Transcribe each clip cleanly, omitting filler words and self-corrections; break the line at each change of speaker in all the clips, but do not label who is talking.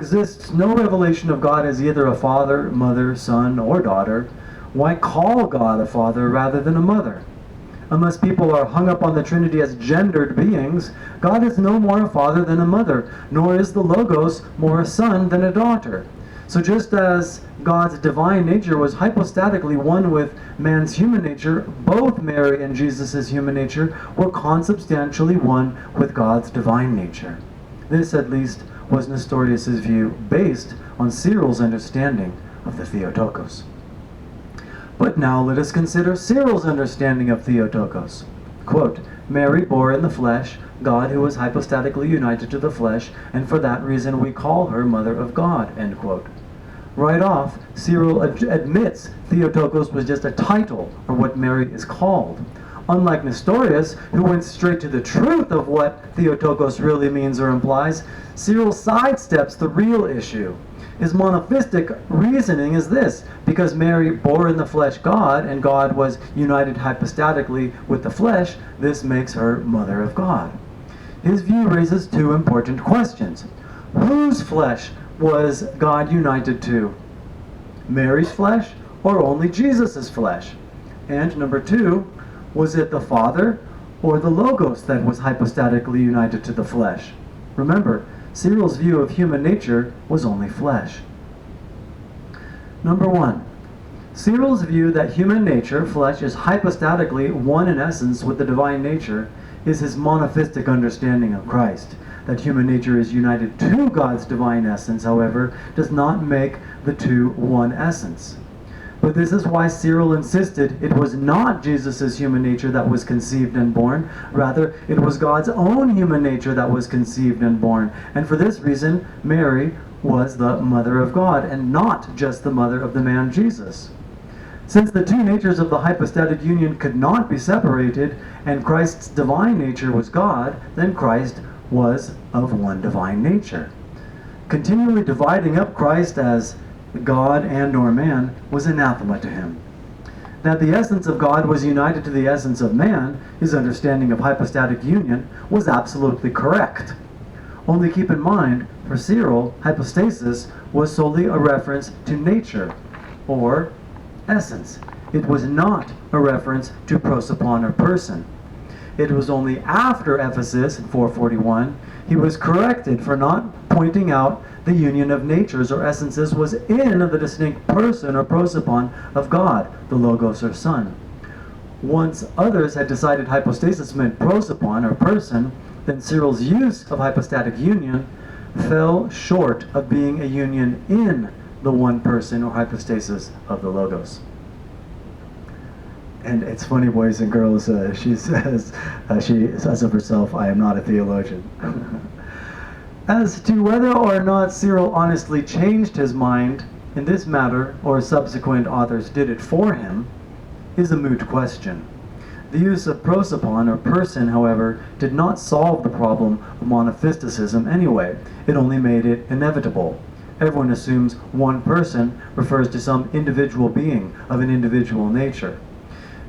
exists no revelation of God as either a father, mother, son, or daughter, why call God a father rather than a mother? Unless people are hung up on the Trinity as gendered beings, God is no more a father than a mother, nor is the Logos more a son than a daughter. So just as God's divine nature was hypostatically one with man's human nature, both Mary and Jesus' human nature were consubstantially one with God's divine nature. This, at least, was Nestorius' view, based on Cyril's understanding of the Theotokos. But now let us consider Cyril's understanding of Theotokos. Quote, Mary bore in the flesh God who was hypostatically united to the flesh, and for that reason we call her Mother of God, end quote. Right off, Cyril admits Theotokos was just a title, or what Mary is called. Unlike Nestorius, who went straight to the truth of what Theotokos really means or implies, Cyril sidesteps the real issue. His monophysitic reasoning is this: because Mary bore in the flesh God, and God was united hypostatically with the flesh, this makes her Mother of God. His view raises two important questions. Whose flesh was God united to? Mary's flesh, or only Jesus' flesh? And number two, was it the Father or the Logos that was hypostatically united to the flesh? Remember, Cyril's view of human nature was only flesh. Number one, Cyril's view that human nature, flesh, is hypostatically one in essence with the divine nature is his monophysitic understanding of Christ. That human nature is united to God's divine essence, however, does not make the two one essence. But this is why Cyril insisted it was not Jesus' human nature that was conceived and born. Rather, it was God's own human nature that was conceived and born. And for this reason, Mary was the Mother of God, and not just the mother of the man Jesus. Since the two natures of the hypostatic union could not be separated, and Christ's divine nature was God, then Christ was of one divine nature. Continually dividing up Christ as God and or man was anathema to him. That the essence of God was united to the essence of man, his understanding of hypostatic union, was absolutely correct. Only keep in mind, for Cyril, hypostasis was solely a reference to nature, or essence. It was not a reference to prosopon or person. It was only after Ephesus in 441 he was corrected for not pointing out the union of natures or essences was in the distinct person or prosopon of God, the Logos or Son. Once others had decided hypostasis meant prosopon or person, then Cyril's use of hypostatic union fell short of being a union in the one person or hypostasis of the Logos. And it's funny, boys and girls, she says of herself, I am not a theologian. As to whether or not Cyril honestly changed his mind in this matter, or subsequent authors did it for him, is a moot question. The use of prosopon or person, however, did not solve the problem of monophysitism anyway. It only made it inevitable. Everyone assumes one person refers to some individual being of an individual nature.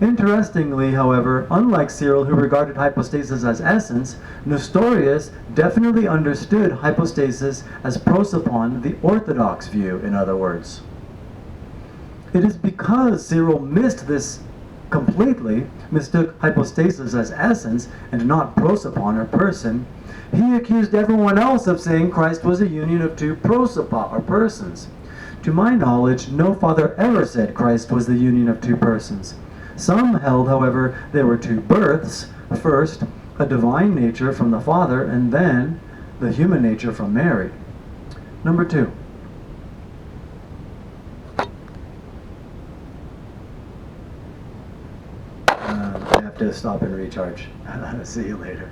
Interestingly, however, unlike Cyril, who regarded hypostasis as essence, Nestorius definitely understood hypostasis as prosopon, the orthodox view, in other words. It is because Cyril missed this completely, mistook hypostasis as essence and not prosopon or person, he accused everyone else of saying Christ was a union of two prosopa or persons. To my knowledge, no father ever said Christ was the union of two persons. Some held, however, there were two births. First, a divine nature from the Father, and then the human nature from Mary. Number two. I have to stop and recharge. See you later.